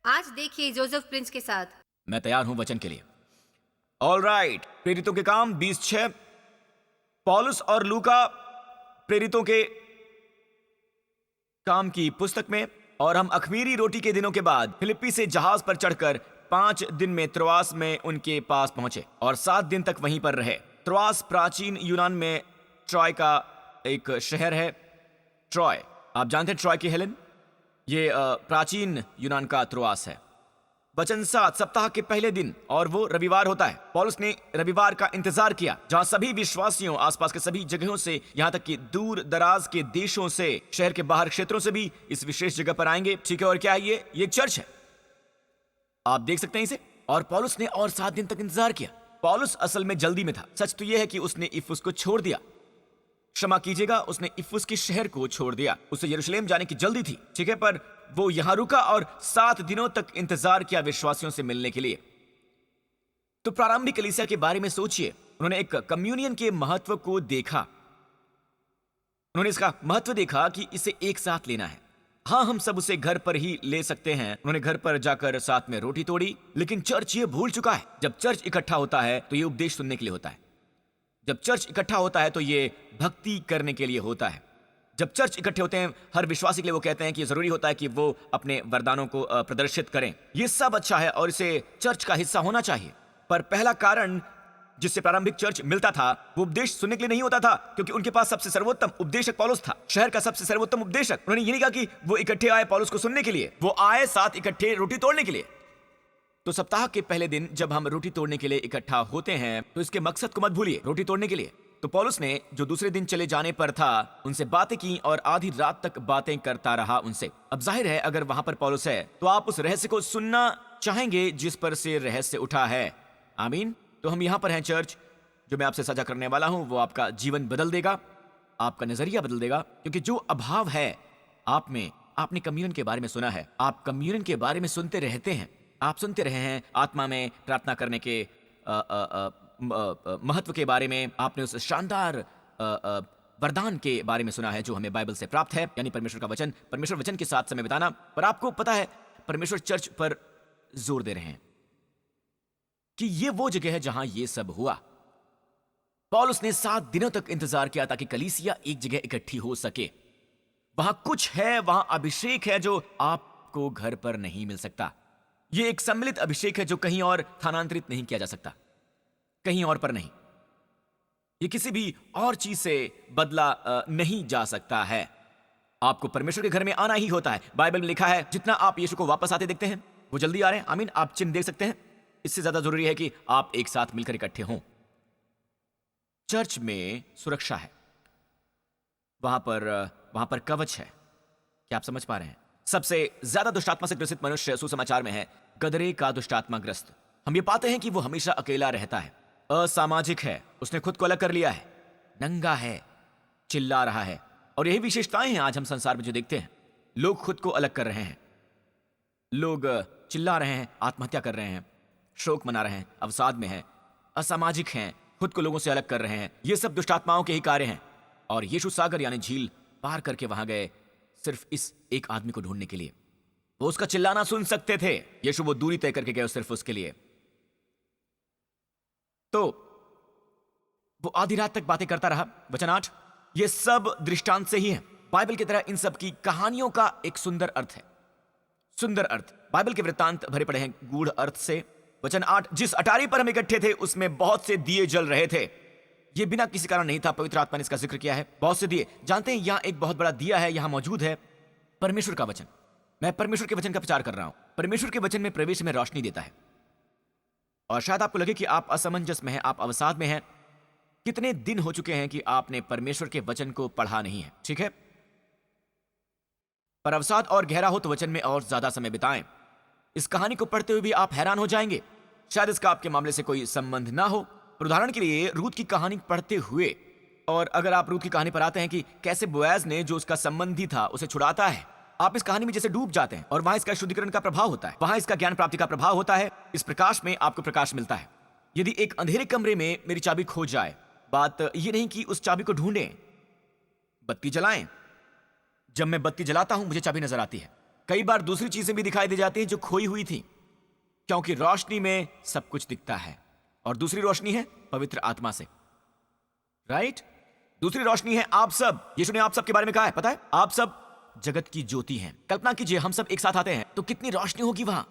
आज देखिए Joseph Prince के साथ। मैं तैयार हूं वचन के लिए। ऑल राइट, प्रेरितों के काम 20:6। पौलुस और लूका प्रेरितों के काम की पुस्तक में, और हम अख़मीरी रोटी के दिनों के बाद फिलिप्पी से जहाज पर चढ़कर 5 दिन में त्रोआस में उनके पास पहुंचे और 7 दिन तक वहीं पर रहे। त्रोआस प्राचीन यूनान में ट्रॉय का एक शहर है। ट्रॉय, आप जानते हैं ट्रॉय की हेलेन, ये प्राचीन यूनान का त्रोआस है। वचन 7, सप्ताह के पहले दिन, और वो रविवार होता है। पौलुस ने रविवार का इंतजार किया जहां सभी विश्वासियों, आसपास के सभी जगहों से, यहां तक कि दूर दराज के देशों से, शहर के बाहर क्षेत्रों से भी इस विशेष जगह पर आएंगे। ठीक है, और क्या है ये एक चर्च है, आप देख सकते हैं इसे। और पौलुस ने और 7 दिन तक इंतजार किया। पौलुस असल में जल्दी में था। सच तो यह है कि उसने इफुस को छोड़ दिया, क्षमा कीजिएगा, उसने इफुस के शहर को छोड़ दिया। उसे यरूशलेम जाने की जल्दी थी, ठीक है, पर वो यहां रुका और 7 दिनों तक इंतजार किया विश्वासियों से मिलने के लिए। तो प्रारंभिक कलीसिया के बारे में सोचिए। उन्होंने एक कम्युनियन के महत्व को देखा। उन्होंने इसका महत्व देखा कि इसे एक साथ लेना है। हाँ, हम सब उसे घर पर ही ले सकते हैं। उन्होंने घर पर जाकर साथ में रोटी तोड़ी, लेकिन चर्च ये भूल चुका है। जब चर्च इकट्ठा होता है तो ये उपदेश सुनने के लिए होता है। जब चर्च इकट्ठा होता है तो ये भक्ति करने के लिए होता है। जब चर्च इकट्ठे होते हैं, हर विश्वासी के लिए वो कहते हैं कि जरूरी होता है कि वो अपने वरदानों को प्रदर्शित करें। ये सब अच्छा है और इसे चर्च का हिस्सा होना चाहिए, पर पहला कारण जिससे प्रारंभिक चर्च मिलता था वो उपदेश सुनने के लिए नहीं होता था, क्योंकि उनके पास सबसे सर्वोत्तम उपदेशक पौलुस था, शहर का सबसे सर्वोत्तम उपदेशक। उन्होंने ये नहीं कहा कि वो इकट्ठे आए पौलुस को सुनने के लिए, वो आए साथ इकट्ठे रोटी तोड़ने के लिए। तो सप्ताह के पहले दिन जब हम रोटी तोड़ने के लिए इकट्ठा होते हैं तो इसके मकसद को मत भूलिए, रोटी तोड़ने के लिए। तो पौलुस ने जो दूसरे दिन चले जाने पर था उनसे बातें की और आधी रात तक बातें करता रहा उनसे। अब जाहिर है अगर वहां पर पौलुस है तो आप उस रहस्य को सुनना चाहेंगे जिस पर से रहस्य उठा है। आमीन। तो हम यहां पर हैं चर्च, जो मैं आपसे साझा करने वाला हूं वो आपका जीवन बदल देगा, आपका नजरिया बदल देगा, क्योंकि जो अभाव है आप में, आपने कम्युनियन के बारे में सुना है, आप कम्युनियन के बारे में सुनते रहते हैं, आप सुनते रहे हैं आत्मा में प्रार्थना करने के महत्व के बारे में, आपने उस शानदार वरदान के बारे में सुना है जो हमें बाइबल से प्राप्त है, यानी परमेश्वर का वचन, परमेश्वर वचन के साथ समय बिताना। पर आपको पता है परमेश्वर चर्च पर जोर दे रहे हैं कि ये वो जगह है जहां ये सब हुआ। पौलुस ने 7 दिनों तक इंतजार किया ताकि कलीसिया एक जगह इकट्ठी हो सके। वहां कुछ है, वहां अभिषेक है जो आपको घर पर नहीं मिल सकता। यह एक सम्मिलित अभिषेक है जो कहीं और स्थानांतरित नहीं किया जा सकता, कहीं और पर नहीं। यह किसी भी और चीज से बदला नहीं जा सकता है। आपको परमेश्वर के घर में आना ही होता है। बाइबल में लिखा है जितना आप यीशु को वापस आते देखते हैं वो जल्दी आ रहे हैं। आमीन। आप चिन्ह देख सकते हैं। इससे ज्यादा जरूरी है कि आप एक साथ मिलकर इकट्ठे हों। चर्च में सुरक्षा है, वहां पर कवच है। क्या आप समझ पा रहे हैं? सबसे ज्यादा दुष्टात्मा से ग्रसित मनुष्य सुसमाचार में है गदरे का दुष्टात्मा ग्रस्त। हम ये पाते हैं कि वो हमेशा अकेला रहता है, असामाजिक है, उसने खुद को अलग कर लिया है, नंगा है, चिल्ला रहा है। और यही विशेषताएं हैं आज हम संसार में जो देखते हैं। लोग खुद को अलग कर रहे हैं, लोग चिल्ला रहे हैं, आत्महत्या कर रहे हैं, शोक मना रहे हैं, अवसाद में हैं, असामाजिक हैं, खुद को लोगों से अलग कर रहे हैं। ये सब दुष्टात्माओं के ही कार्य हैं। और यीशु सागर यानी झील पार करके वहां गए सिर्फ इस एक आदमी को ढूंढने के लिए। वो उसका चिल्लाना सुन सकते थे। यीशु वो दूरी तय करके गए सिर्फ उसके लिए। तो वो आधी रात तक बातें करता रहा। वचन 8, ये सब दृष्टांत से ही है। बाइबल की तरह इन सब की कहानियों का एक सुंदर अर्थ है। सुंदर अर्थ। बाइबल के वृत्तांत भरे पड़े हैं गूढ़ अर्थ से। वचन 8, जिस अटारी पर हम इकट्ठे थे उसमें बहुत से दिए जल रहे थे। यह बिना किसी कारण नहीं था, पवित्र आत्मा ने इसका जिक्र किया है। बहुत से दिए, जानते हैं यहां एक बहुत बड़ा दिया है, यहां मौजूद है परमेश्वर का वचन। मैं परमेश्वर के वचन का प्रचार कर रहा हूं। परमेश्वर के वचन में प्रवेश में रोशनी देता है। और शायद आपको लगे कि आप असमंजस में हैं, आप अवसाद में हैं। कितने दिन हो चुके हैं कि आपने परमेश्वर के वचन को पढ़ा नहीं है, ठीक है? पर अवसाद और गहरा हो तो वचन में और ज्यादा समय बिताएं। इस कहानी को पढ़ते हुए भी आप हैरान हो जाएंगे। शायद इसका आपके मामले से कोई संबंध ना हो, पर उदाहरण के लिए रूत की कहानी पढ़ते हुए, और अगर आप रूत की कहानी पर आते हैं कि कैसे बोएज ने जो उसका संबंधी था उसे छुड़ाता है, आप इस कहानी में जैसे डूब जाते हैं। और वहां इसका शुद्धिकरण का प्रभाव होता है, वहां इसका ज्ञान प्राप्ति का प्रभाव होता है। इस प्रकाश में आपको प्रकाश मिलता है। यदि एक अंधेरे कमरे में मेरी चाबी खो जाए, बात यह नहीं कि उस चाबी को ढूंढें, बत्ती जलाएं। जब मैं बत्ती जलाता हूं मुझे चाबी नजर आती है। कई बार दूसरी चीजें भी दिखाई दे जाती हैं जो खोई हुई थी, क्योंकि रोशनी में सब कुछ दिखता है और दूसरी रोशनी है पवित्र आत्मा से, राइट? दूसरी रोशनी है आप सब। यीशु ने आप सब के बारे में कहा है, पता है? आप सब जगत की ज्योति हैं। कल्पना कीजिए हम सब एक साथ आते हैं तो कितनी रोशनी होगी वहां।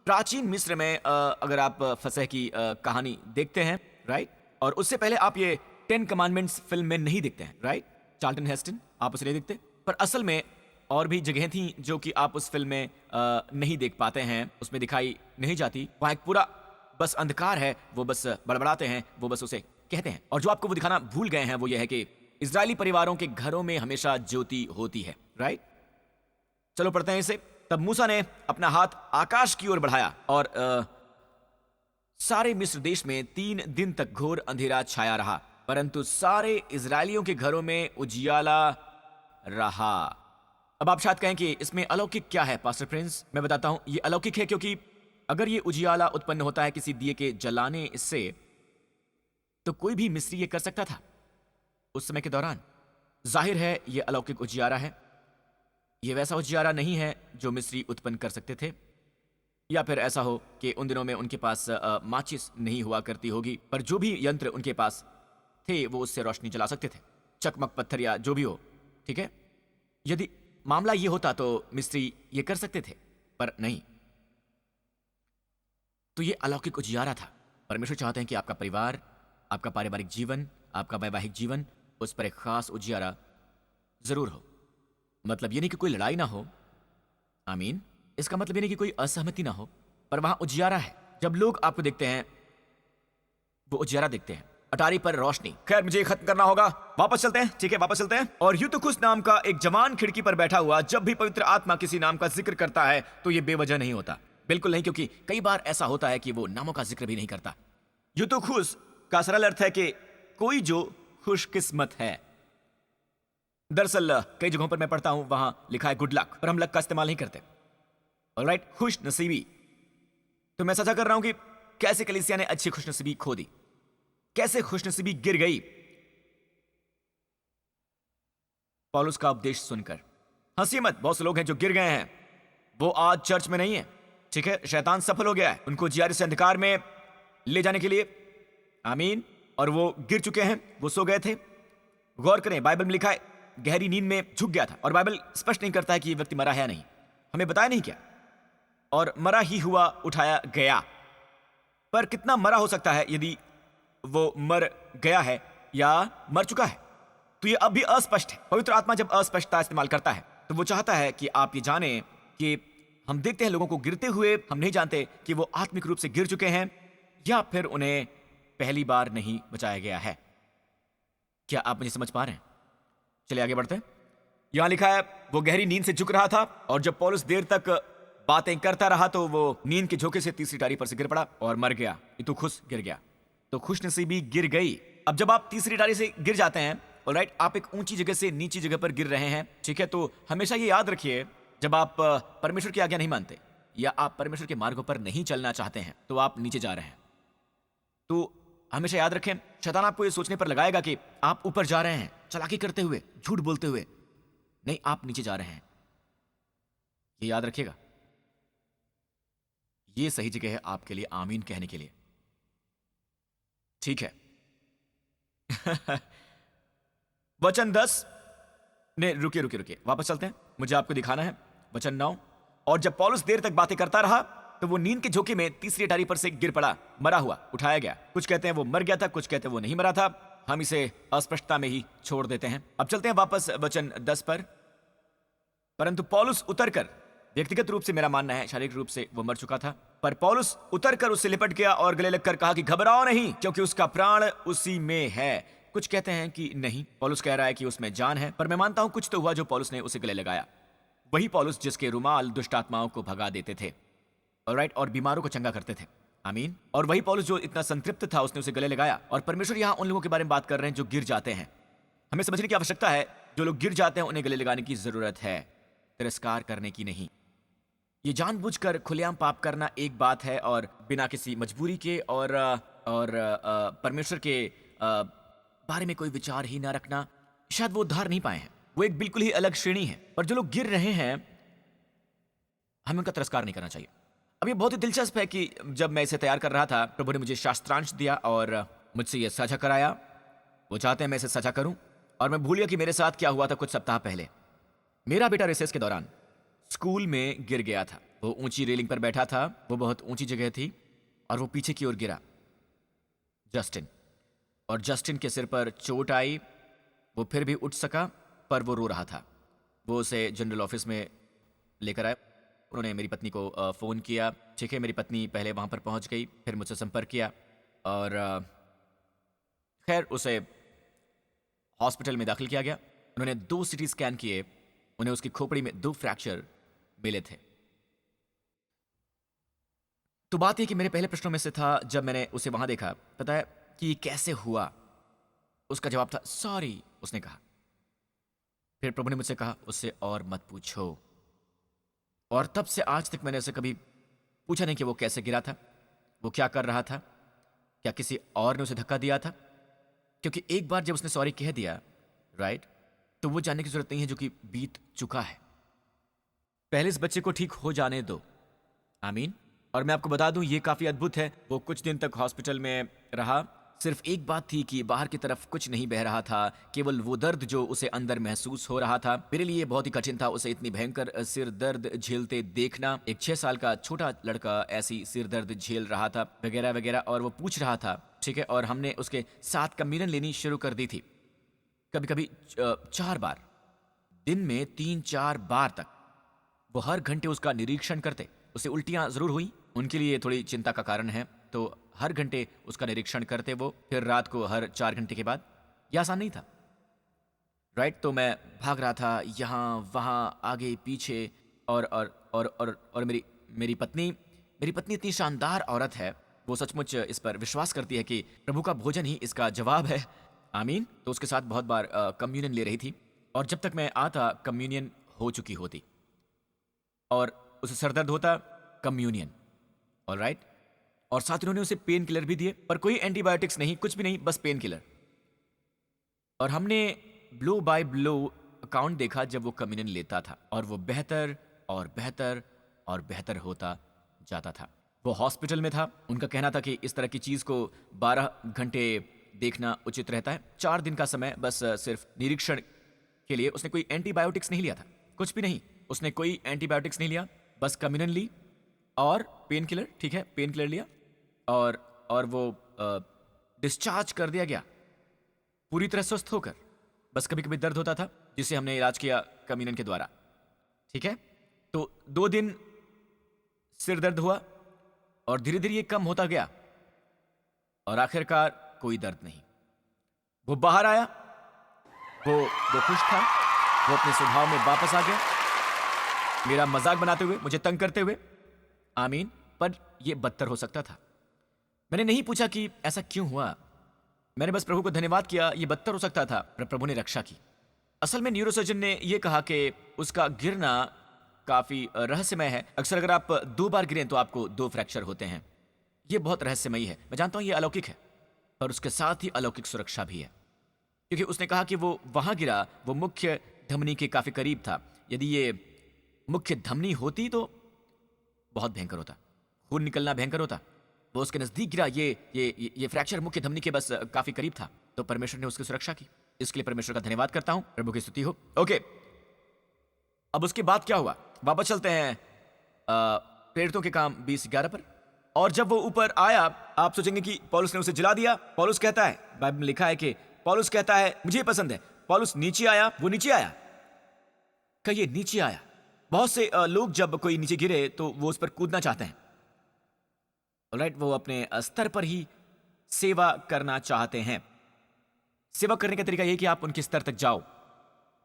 प्राचीन मिस्र में अगर आप फसह की कहानी देखते हैं, राइट, और उससे पहले आप ये 10 कमांडमेंट्स फिल्म में नहीं देखते हैं, राइट? चार्ल्टन हेस्टन, आप उसे नहीं देखते, पर असल में और भी जगह थी जो कि आप उस फिल्म में नहीं देख पाते हैं, उसमें दिखाई नहीं जाती। वहां एक पूरा बस अंधकार है, वो बस बड़बड़ाते हैं, वो बस उसे कहते हैं। और जो आपको वो दिखाना भूल गए हैं वो ये है कि इजरायली परिवारों के घरों में हमेशा ज्योति होती है, राइट? चलो पढ़ते हैं इसे। तब मूसा ने अपना हाथ आकाश की ओर बढ़ाया और सारे मिस्र देश में 3 दिन तक घोर अंधेरा छाया रहा, परंतु सारे इजरायलियों के घरों में उजियाला रहा। अब आप शायद कहें कि इसमें अलौकिक क्या है पास्टर प्रिंस? मैं बताता हूं, ये अलौकिक है क्योंकि अगर ये उजियाला उत्पन्न होता है किसी दिए के जलाने से, तो कोई भी मिस्री ये कर सकता था उस समय के दौरान। जाहिर है ये अलौकिक उजियारा है। ये वैसा उजियारा नहीं है जो मिस्री उत्पन्न कर सकते थे, या फिर ऐसा हो कि उन दिनों में उनके पास माचिस नहीं हुआ करती होगी, पर जो भी यंत्र उनके पास थे वो उससे रोशनी जला सकते थे, चकमक पत्थर या जो भी हो, ठीक है? यदि मामला ये होता तो मिस्री ये कर सकते थे, पर नहीं। तो ये अलौकिक उजियारा था। परमेश्वर चाहते हैं कि आपका परिवार, आपका पारिवारिक जीवन, आपका वैवाहिक जीवन, उस पर एक खास उजियारा जरूर हो। मतलब ये नहीं कि कोई लड़ाई ना हो, आमीन। इसका मतलब ये नहीं कि कोई असहमति ना हो, पर वहां उजियारा है। जब लोग आपको देखते हैं वो उजियारा देखते हैं, अटारी पर रोशनी। खैर मुझे खत्म करना होगा, वापस चलते हैं, ठीक है? वापस चलते हैं। और यूतुखुस नाम का एक जवान खिड़की पर बैठा हुआ। जब भी पवित्र आत्मा किसी नाम का जिक्र करता है तो ये बेवजह नहीं होता, बिल्कुल नहीं, क्योंकि कई बार ऐसा होता है कि वो नामों का जिक्र भी नहीं करता। यूतुखुस का सरल अर्थ है कि कोई जो खुशकिस्मत है। दरअसल कई जगहों पर मैं पढ़ता हूं वहां लिखा है गुड लक, पर हम लक का इस्तेमाल नहीं करते, ऑलराइट? खुश नसीबी। तो मैं सचा कर रहा हूं कि कैसे कलीसिया ने अच्छी खुशनसीबी खो दी, कैसे खुशनसीबी गिर गई पौलुस का उपदेश सुनकर। हंसिए मत, बहुत से लोग हैं जो गिर गए हैं, वो आज चर्च में नहीं है, ठीक है? शैतान सफल हो गया है उनको जियारे से अंधकार में ले जाने के लिए, आमीन। और वो गिर चुके हैं, वो सो गए थे। गौर करें, बाइबल में लिखा है गहरी नींद में झुक गया था, और बाइबल स्पष्ट नहीं करता है कि ये व्यक्ति मरा है या नहीं, हमें बताया नहीं क्या। और मरा ही हुआ उठाया गया, पर कितना मरा हो सकता है यदि वो मर गया है या मर चुका है? तो ये अब भी अस्पष्ट है। पवित्र आत्मा जब अस्पष्टता इस्तेमाल करता है तो वो चाहता है कि आप ये जाने कि हम देखते हैं लोगों को गिरते हुए, हम नहीं जानते कि वो आत्मिक रूप से गिर चुके हैं या फिर उन्हें पहली बार नहीं बचाया गया है। क्या आप मुझे समझ पा रहे हैं? चलिए आगे बढ़ते हैं। यहां लिखा है वो गहरी नींद से झुक रहा था, और जब पौलुस देर तक बातें करता रहा तो वो नींद के झोंके से तीसरी टारी पर से गिर पड़ा और मर गया। यूतुखुस गिर गया, तो खुशनसीबी गिर गई। अब जब आप तीसरी टारी से गिर जाते हैं, ऑलराइट, आप एक ऊंची जगह से नीची जगह पर गिर रहे हैं, ठीक है? तो हमेशा ये याद रखिए, जब आप परमेश्वर की आज्ञा नहीं मानते या आप परमेश्वर के मार्गों पर नहीं चलना चाहते हैं तो आप नीचे जा रहे हैं। तो हमेशा याद रखें, शैतान आपको ये सोचने पर लगाएगा कि आप ऊपर जा रहे हैं, चालाकी करते हुए, झूठ बोलते हुए। नहीं, आप नीचे जा रहे हैं, ये याद रखिएगा। ये सही जगह है आपके लिए आमीन कहने के लिए, ठीक है? वचन 10 ने रुकिए, वापस चलते हैं, मुझे आपको दिखाना है। वचन 9, और जब पौलुस देर तक बातें करता रहा तो वो नींद के झोंके में तीसरी टारी पर से गिर पड़ा, मरा हुआ उठाया गया। कुछ कहते हैं वो मर गया था, कुछ कहते हैं वो नहीं मरा था। हम इसे अस्पष्टता में ही छोड़ देते हैं। अब चलते हैं वापस वचन 10 पर। परंतु पौलुस उतरकर, व्यक्तिगत रूप से मेरा मानना है शारीरिक रूप से वो मर चुका था, पर पौलुस उतरकर उससे लिपट गया और गले लगकर कहा कि घबराओ नहीं, क्योंकि उसका प्राण उसी में है। कुछ कहते हैं कि नहीं, पौलुस कह रहा है कि उसमें जान है, पर मैं मानता हूं कुछ तो हुआ जो पौलुस ने उसे गले लगाया। वही पौलुस जिसके रुमाल दुष्ट आत्माओं को भगा देते थे, ऑलराइट, और बीमारों को चंगा करते थे, आमीन। और वही पौलुस जो इतना संतृप्त था, उसने उसे गले लगाया। और परमेश्वर यहां उन लोगों के बारे में बात कर रहे हैं जो गिर जाते हैं। हमें समझने की आवश्यकता है, जो लोग गिर जाते हैं उन्हें गले लगाने की जरूरत है, तिरस्कार करने की नहीं। ये जानबूझकर खुलेआम पाप करना एक बात है, और बिना किसी मजबूरी के और परमेश्वर के बारे में कोई विचार ही ना रखना, शायद वो उद्धार नहीं पाए हैं, वो एक बिल्कुल ही अलग श्रेणी है। पर जो लोग गिर रहे हैं हमें उनका तिरस्कार नहीं करना चाहिए। अब ये बहुत ही दिलचस्प है कि जब मैं इसे तैयार कर रहा था, प्रभु ने मुझे शास्त्रांश दिया और मुझसे ये साझा कराया। वो चाहते हैं मैं इसे साझा करूं, और मैं भूल गया कि मेरे साथ क्या हुआ था कुछ सप्ताह पहले। मेरा बेटा रिसेस के दौरान स्कूल में गिर गया था। वो ऊंची रेलिंग पर बैठा था, वो बहुत ऊंची जगह थी, और वो पीछे की ओर गिरा, जस्टिन। और जस्टिन के सिर पर चोट आई। वो फिर भी उठ सका, पर वो रो रहा था। वो उसे जनरल ऑफिस में लेकर आए। उन्होंने मेरी पत्नी को फ़ोन किया। ठीक है, मेरी पत्नी पहले वहाँ पर पहुँच गई, फिर मुझसे संपर्क किया, और खैर उसे हॉस्पिटल में दाखिल किया गया। उन्होंने 2 सीटी स्कैन किए। उन्हें उसकी खोपड़ी में 2 फ्रैक्चर मिले थे। तो बात यह कि मेरे पहले प्रश्नों में से था, जब मैंने उसे वहाँ देखा, पता है कि ये कैसे हुआ? उसका जवाब था सॉरी, उसने कहा। फिर प्रभु ने मुझसे कहा उससे और मत पूछो। और तब से आज तक मैंने उसे कभी पूछा नहीं कि वो कैसे गिरा था, वो क्या कर रहा था, क्या किसी और ने उसे धक्का दिया था। क्योंकि एक बार जब उसने सॉरी कह दिया, राइट, तो वो जानने की जरूरत नहीं है जो कि बीत चुका है। पहले इस बच्चे को ठीक हो जाने दो। आमीन। और मैं आपको बता दूं, ये काफी अद्भुत है। वो कुछ दिन तक हॉस्पिटल में रहा। सिर्फ एक बात थी कि बाहर की तरफ कुछ नहीं बह रहा था, केवल वो दर्द जो उसे अंदर महसूस हो रहा था। मेरे लिए बहुत ही कठिन था उसे इतनी भयंकर सिर दर्द झेलते देखना। एक 6 साल का छोटा लड़का ऐसी सिर दर्द झेल रहा था, वगैरह वगैरह। और वो पूछ रहा था, ठीक है, और हमने उसके साथ कम्युनियन लेनी शुरू कर दी थी। कभी कभी 4 बार, दिन में 3-4 बार तक। वो हर घंटे उसका निरीक्षण करते। उसे उल्टियां जरूर हुई, उनके लिए थोड़ी चिंता का कारण है, तो हर घंटे उसका निरीक्षण करते वो, फिर रात को हर 4 घंटे के बाद। यह आसान नहीं था, राइट। तो मैं भाग रहा था यहाँ वहाँ, आगे पीछे, और मेरी पत्नी इतनी शानदार औरत है। वो सचमुच इस पर विश्वास करती है कि प्रभु का भोजन ही इसका जवाब है। आमीन। तो उसके साथ बहुत बार कम्युनियन ले रही थी, और जब तक मैं आता कम्युनियन हो चुकी होती, और उसे सरदर्द होता, कम्युनियन, ऑलराइट। और साथ उन्होंने उसे पेन किलर भी दिए, पर कोई एंटीबायोटिक्स नहीं, कुछ भी नहीं, बस पेन किलर। और हमने ब्लो बाय ब्लो अकाउंट देखा जब वो कम्युनियन लेता था, और वो बेहतर और बेहतर और बेहतर होता जाता था। वो हॉस्पिटल में था। उनका कहना था कि इस तरह की चीज को 12 घंटे देखना उचित रहता है। 4 दिन का समय बस सिर्फ निरीक्षण के लिए। उसने कोई एंटीबायोटिक्स नहीं लिया था, कुछ भी नहीं। उसने कोई एंटीबायोटिक्स नहीं लिया, बस कम्युनियन ली और पेन किलर, ठीक है, पेन किलर लिया, और वो डिस्चार्ज कर दिया गया पूरी तरह स्वस्थ होकर। बस कभी कभी दर्द होता था, जिसे हमने इलाज किया कम्युनियन के द्वारा, ठीक है। तो 2 दिन सिर दर्द हुआ, और धीरे धीरे ये कम होता गया, और आखिरकार कोई दर्द नहीं। वो बाहर आया, वो खुश था, वो अपने स्वभाव में वापस आ गया, मेरा मजाक बनाते हुए, मुझे तंग करते हुए। आमीन। पर यह बदतर हो सकता था। मैंने नहीं पूछा कि ऐसा क्यों हुआ, मैंने बस प्रभु को धन्यवाद किया। यह बदतर हो सकता था, पर प्रभु ने रक्षा की। असल में न्यूरोसर्जन ने यह कहा कि उसका गिरना काफी रहस्यमय है। अक्सर अगर आप 2 बार गिरें तो आपको 2 फ्रैक्चर होते हैं। यह बहुत रहस्यमयी है। मैं जानता हूं यह अलौकिक है, पर उसके साथ ही अलौकिक सुरक्षा भी है। क्योंकि उसने कहा कि वो वहां गिरा, वो मुख्य धमनी के काफी करीब था। यदि ये मुख्य धमनी होती तो बहुत भयंकर होता, खून निकलना भयंकर होता। वो उसके नजदीक गिरा, ये फ्रैक्चर मुख्य धमनी के बस काफी करीब था। तो परमेश्वर ने उसकी सुरक्षा की। इसके लिए परमेश्वर का धन्यवाद करता हूं। प्रभु की स्तुति हो। ओके, अब उसके बाद क्या हुआ? वापस चलते हैं प्रेरितों के काम 20:11 पर। और जब वो ऊपर आया, आप सोचेंगे कि पौलुस ने उसे जिला दिया। पौलुस कहता है, बाइबल में लिखा है कि पौलुस कहता है, मुझे पसंद है, पौलुस नीचे आया। वो नीचे आया, कहिए नीचे आया। बहुत से लोग जब कोई नीचे गिरे तो वो उस पर कूदना चाहते हैं, राइट। वो अपने स्तर पर ही सेवा करना चाहते हैं। सेवा करने का तरीका यह कि आप उनके स्तर तक जाओ।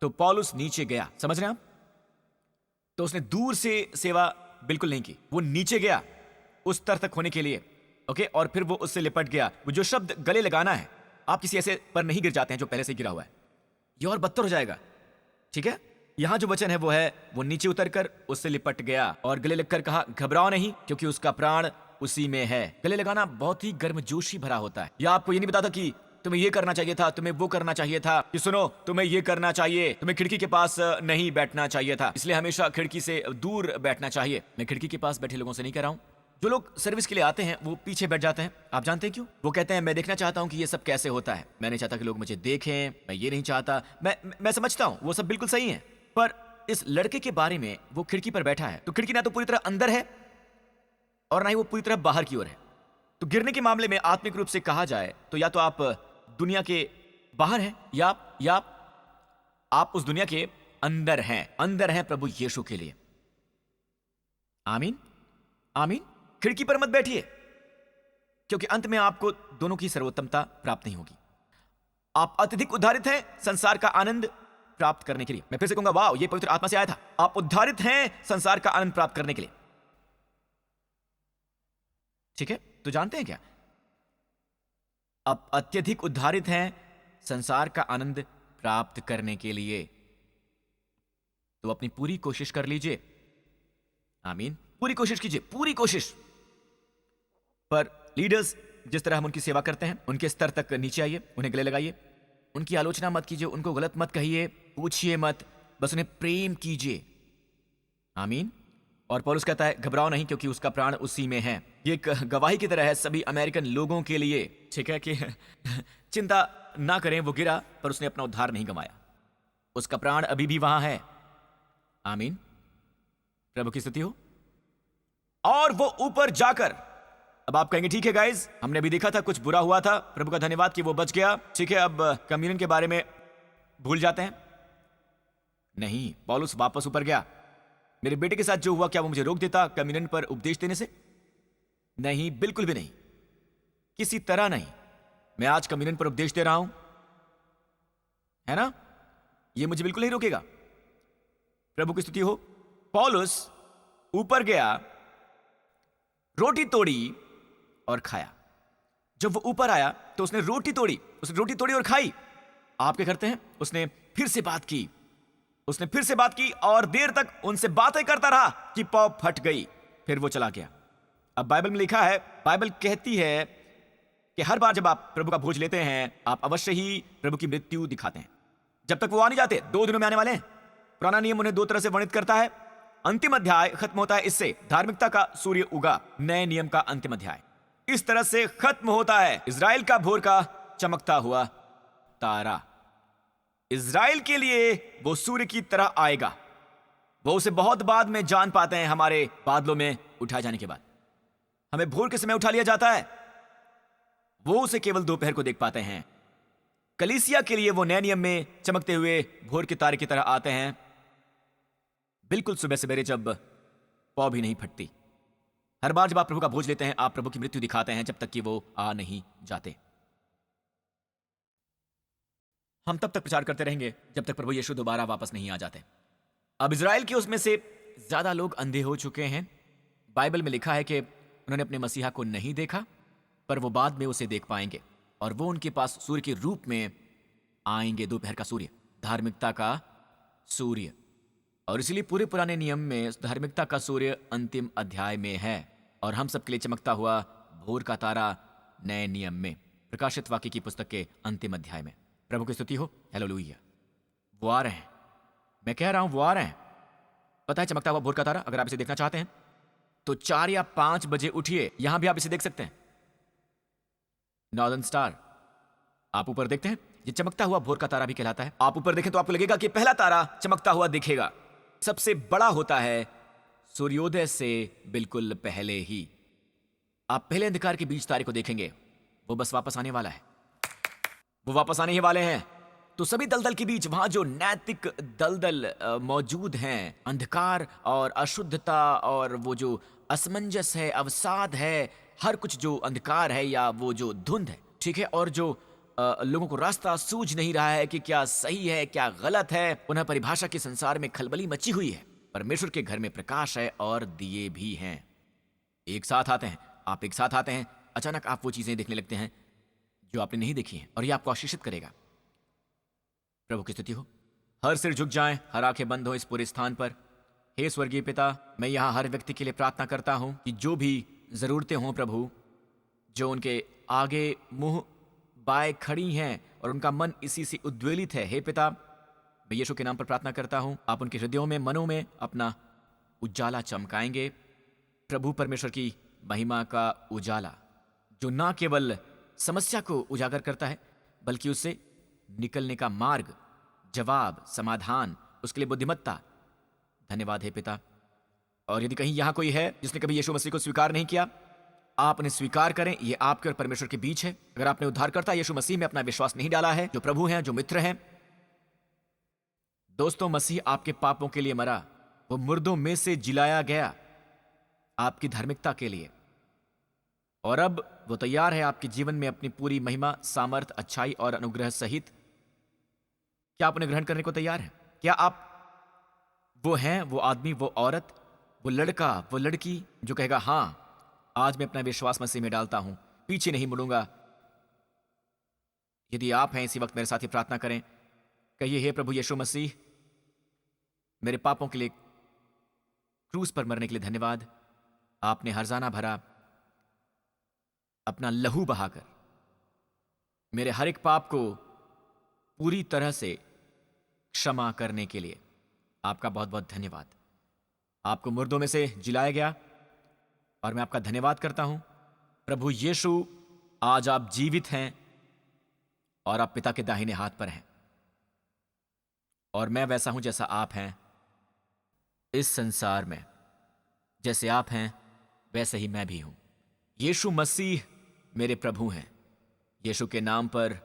तो पौलुस नीचे गया, समझ रहे हैं आप? तो उसने दूर से सेवा बिल्कुल नहीं की, वो नीचे गया उस स्तर तक होने के लिए, ओके। और फिर वो उससे लिपट गया। वो जो शब्द गले लगाना है, आप किसी ऐसे पर नहीं गिर जाते हैं जो पहले से गिरा हुआ है, ये और बदतर हो जाएगा, ठीक है। यहां जो वचन है वो है, वो नीचे उतरकर उससे लिपट गया और गले लगकर कहा, घबराओ नहीं, क्योंकि उसका प्राण उसी में है। गले लगाना बहुत ही गर्मजोशी भरा होता है। या आपको ये नहीं बताता कि तुम्हें ये करना चाहिए था, तुम्हें वो करना चाहिए था, कि सुनो तुम्हें ये करना चाहिए, तुम्हें खिड़की के पास नहीं बैठना चाहिए था, इसलिए हमेशा खिड़की से दूर बैठना चाहिए। मैं खिड़की के पास बैठे लोगों से नहीं कह रहा हूं। जो लोग सर्विस के लिए आते हैं वो पीछे बैठ जाते हैं। आप जानते हैं क्यों? वो कहते हैं मैं देखना चाहता हूं कि ये सब कैसे होता है। मैं नहीं चाहता कि लोग मुझे देखें, मैं ये नहीं चाहता। मैं समझता हूं वो सब बिल्कुल सही है, पर इस लड़के के बारे में, वो खिड़की पर बैठा है तो खिड़की ना तो पूरी तरह अंदर है और ना ही वो पूरी तरह बाहर की ओर है। तो गिरने के मामले में आत्मिक रूप से कहा जाए तो या तो आप दुनिया के बाहर हैं या आप उस दुनिया के अंदर हैं प्रभु यीशु के लिए। आमीन आमीन। खिड़की पर मत बैठिए, क्योंकि अंत में आपको दोनों की सर्वोत्तमता प्राप्त नहीं होगी। आप अत्यधिक उद्धारित हैं संसार का आनंद प्राप्त करने के लिए। मैं फिर से कहूंगा, वाह, ये पवित्र आत्मा से आया था। आप उद्धारित हैं संसार का आनंद प्राप्त करने के लिए। ठीक है, तो जानते हैं क्या? आप अत्यधिक उद्धारित हैं संसार का आनंद प्राप्त करने के लिए, तो अपनी पूरी कोशिश कर लीजिए। आमीन। पूरी कोशिश कीजिए, पूरी कोशिश। पर लीडर्स जिस तरह हम उनकी सेवा करते हैं, उनके स्तर तक नीचे आइए, उन्हें गले लगाइए, उनकी आलोचना मत कीजिए, उनको गलत मत कहिए, पूछिए मत, बस उन्हें प्रेम कीजिए। आमीन। और पौलुस कहता है घबराओ नहीं, क्योंकि उसका प्राण उसी में है। ये एक गवाही की तरह है सभी अमेरिकन लोगों के लिए, ठीक है, कि चिंता ना करें, वो गिरा पर उसने अपना उद्धार नहीं गंवाया, उसका प्राण अभी भी वहां है। आमीन। प्रभु की स्तुति हो। और वो ऊपर जाकर, अब आप कहेंगे ठीक है गाइज, हमने अभी देखा था कुछ बुरा हुआ था, प्रभु का धन्यवाद कि वो बच गया, ठीक है, अब कम्युनियन के बारे में भूल जाते हैं। नहीं, पौलुस वापस ऊपर गया। मेरे बेटे के साथ जो हुआ, क्या वो मुझे रोक देता कम्युनियन पर उपदेश देने से? नहीं, बिल्कुल भी नहीं, किसी तरह नहीं। मैं आज कम्युनियन पर उपदेश दे रहा हूं, है ना? ये मुझे बिल्कुल नहीं रोकेगा। प्रभु की स्तुति हो। पौलुस ऊपर गया, रोटी तोड़ी और खाया। जब वो ऊपर आया तो उसने रोटी तोड़ी और खाई। आप क्या करते हैं? उसने फिर से बात की और देर तक उनसे बातें करता रहा कि पौ फट गई, फिर वो चला गया। अब बाइबल में लिखा है, बाइबल कहती है कि हर बार जब आप प्रभु का भोज लेते हैं, आप अवश्य ही प्रभु की मृत्यु दिखाते हैं। जब तक वो आ नहीं जाते, 2 दिनों में आने वाले हैं। पुराना नियम उन्हें 2 तरह से वर्णित करता है। अंतिम अध्याय खत्म होता है इससे, धार्मिकता का सूर्य उगा, नए नियम का अंतिम अध्याय इस तरह से खत्म होता है। इजराइल का भोर का चमकता हुआ तारा, इजराइल के लिए वो सूर्य की तरह आएगा। वो उसे बहुत बाद में जान पाते हैं, हमारे बादलों में उठाए जाने के बाद। हमें भोर के समय उठा लिया जाता है, वो उसे केवल दोपहर को देख पाते हैं। कलीसिया के लिए वो नए नियम में चमकते हुए भोर के तारे की तरह आते हैं, बिल्कुल सुबह सवेरे जब पौ भी नहीं फटती। हर बार जब आप प्रभु का भोज लेते हैं, आप प्रभु की मृत्यु दिखाते हैं जब तक कि वो आ नहीं जाते। हम तब तक प्रचार करते रहेंगे जब तक प्रभु यीशु दोबारा वापस नहीं आ जाते। अब इजराइल के उसमें से ज्यादा लोग अंधे हो चुके हैं। बाइबल में लिखा है कि उन्होंने अपने मसीहा को नहीं देखा, पर वो बाद में उसे देख पाएंगे और वो उनके पास सूर्य के रूप में आएंगे, दोपहर का सूर्य, धार्मिकता का सूर्य। और इसलिए पूरे पुराने नियम में धार्मिकता का सूर्य अंतिम अध्याय में है और हम सबके लिए चमकता हुआ भोर का तारा नए नियम में, प्रकाशित वाक्य की पुस्तक के अंतिम अध्याय में। प्रभु की स्तुति हो। हालेलुया। वो आ रहे हैं, मैं कह रहा हूं वो आ रहे हैं। पता है चमकता हुआ भोर का तारा, अगर आप इसे देखना चाहते हैं तो 4 या 5 बजे उठिए, यहां भी आप इसे देख सकते हैं। नॉर्दर्न स्टार, आप ऊपर देखते हैं, ये चमकता हुआ भोर का तारा भी कहलाता है। आप ऊपर देखें तो आपको लगेगा कि पहला तारा चमकता हुआ दिखेगा, सबसे बड़ा होता है सूर्योदय से बिल्कुल पहले ही। आप पहले अंधकार के बीच तारे को देखेंगे, वो बस वापस आने वाला है, वो वापस आने ही वाले हैं। तो सभी दलदल के बीच वहां जो नैतिक दलदल मौजूद हैं, अंधकार और अशुद्धता और वो जो असमंजस है, अवसाद है, हर कुछ जो अंधकार है या वो जो धुंध है, ठीक है, और जो लोगों को रास्ता सूझ नहीं रहा है कि क्या सही है क्या गलत है, उन्हें परिभाषा के संसार में खलबली मची हुई है। परमेश्वर के घर में प्रकाश है और दिए भी हैं। एक साथ आते हैं, आप एक साथ आते हैं, अचानक आप वो चीजें देखने लगते हैं जो आपने नहीं देखी हैं और ये आपको आशीषित करेगा। प्रभु की स्तुति हो। हर सिर झुक जाएं, हर आंखें बंद हो इस पूरे स्थान पर। हे स्वर्गीय पिता, मैं यहाँ हर व्यक्ति के लिए प्रार्थना करता हूँ कि जो भी जरूरतें हों प्रभु, जो उनके आगे मुंह बाएं खड़ी हैं और उनका मन इसी से उद्वेलित है। हे पिता, मैं यीशु के नाम पर प्रार्थना करता हूं, आप उनके हृदयों में, मनों में अपना उजाला चमकाएंगे। प्रभु परमेश्वर की महिमा का उजाला जो ना केवल समस्या को उजागर करता है बल्कि उससे निकलने का मार्ग, जवाब, समाधान, उसके लिए बुद्धिमत्ता। धन्यवाद हे पिता। और यदि कहीं यहां कोई है जिसने कभी यीशु मसीह को स्वीकार नहीं किया, आप उन्हें स्वीकार करें। ये आपके और परमेश्वर के बीच है। अगर आपने उद्धारकर्ता यीशु मसीह में अपना विश्वास नहीं डाला है, जो प्रभु हैं, जो मित्र हैं, दोस्तों, मसीह आपके पापों के लिए मरा, वो मुर्दों में से जिलाया गया आपकी धार्मिकता के लिए, और अब वो तैयार है आपके जीवन में अपनी पूरी महिमा, सामर्थ, अच्छाई और अनुग्रह सहित। क्या आप उन्हें ग्रहण करने को तैयार हैं? क्या आप वो हैं, वो आदमी, वो औरत, वो लड़का, वो लड़की जो कहेगा, हां, आज मैं अपना विश्वास मसीह में डालता हूं, पीछे नहीं मुड़ूंगा? यदि आप हैं, इसी वक्त मेरे साथ ही प्रार्थना करें। कहिए, हे प्रभु यीशु मसीह, मेरे पापों के लिए क्रूस पर मरने के लिए धन्यवाद। आपने हर्जाना भरा, अपना लहू बहाकर मेरे हर एक पाप को पूरी तरह से क्षमा करने के लिए आपका बहुत बहुत धन्यवाद। आपको मुर्दों में से जिलाया गया और मैं आपका धन्यवाद करता हूं। प्रभु यीशु, आज आप जीवित हैं और आप पिता के दाहिने हाथ पर हैं, और मैं वैसा हूं जैसा आप हैं इस संसार में। जैसे आप हैं वैसे ही मैं भी हूं। यीशु मसीह मेरे प्रभु हैं। यीशु के नाम पर,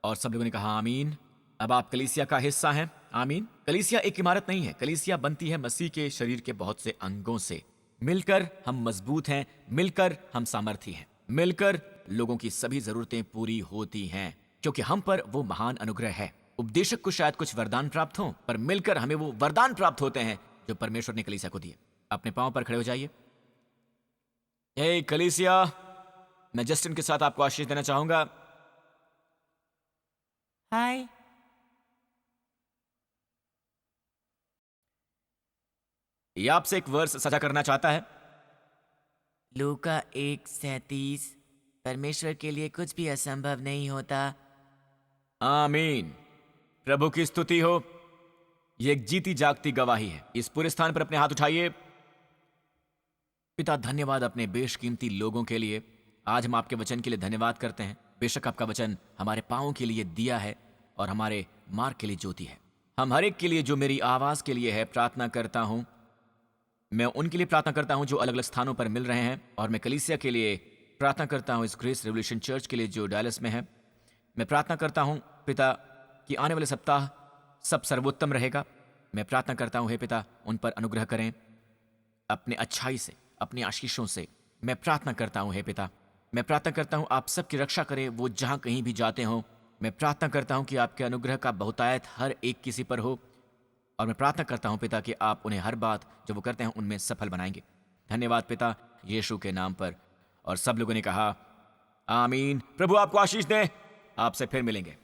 और सब लोगों ने कहा आमीन। अब आप कलीसिया का हिस्सा हैं। आमीन। कलीसिया एक इमारत नहीं है। कलीसिया बनती है मसीह के शरीर के बहुत से अंगों से। मिलकर हम मजबूत हैं, मिलकर हम सामर्थी हैं, मिलकर लोगों की सभी जरूरतें पूरी होती हैं, क्योंकि हम पर वो महान अनुग्रह है। उपदेशक को शायद कुछ वरदान प्राप्त हों, पर मिलकर हमें वो वरदान प्राप्त होते हैं जो परमेश्वर ने कलीसिया को दिए। अपने पांव पर खड़े हो जाइए। हे कलीसिया, मैं जस्टिन के साथ आपको आशीष देना चाहूंगा। हाय। ये आपसे एक वर्स साझा करना चाहता है। लूका 1:37। परमेश्वर के लिए कुछ भी असंभव नहीं होता। आमीन। प्रभु की स्तुति हो। ये एक जीती जागती गवाही है। इस पूरे स्थान पर अपने हाथ उठाइए। पिता, धन्यवाद अपने बेशकीमती लोगों के लिए। आज हम आपके वचन के लिए धन्यवाद करते हैं। बेशक आपका वचन हमारे पांवों के लिए दिया है और हमारे मार्ग के लिए ज्योति है। हम हर एक के लिए जो मेरी आवाज के लिए है प्रार्थना करता हूं। मैं उनके लिए प्रार्थना करता हूं जो अलग अलग स्थानों पर मिल रहे हैं, और मैं कलीसिया के लिए प्रार्थना करता हूं, इस ग्रेस रेवोल्यूशन चर्च के लिए जो डैलस में है। मैं प्रार्थना करता हूं पिता कि आने वाले सप्ताह सब सर्वोत्तम रहेगा। मैं प्रार्थना करता हूं हे पिता, उन पर अनुग्रह करें अपने अच्छाई से, अपनी आशीषों से। मैं प्रार्थना करता हूं हे पिता, मैं प्रार्थना करता हूं आप सबकी रक्षा करें, वो जहां कहीं भी जाते हों। मैं प्रार्थना करता हूं कि आपके अनुग्रह का बहुतायत हर एक किसी पर हो, और मैं प्रार्थना करता हूं पिता कि आप उन्हें हर बात जो वो करते हैं उनमें सफल बनाएंगे। धन्यवाद पिता, यीशु के नाम पर। और सब लोगों ने कहा आमीन। प्रभु आपको आशीष दे। आपसे फिर मिलेंगे।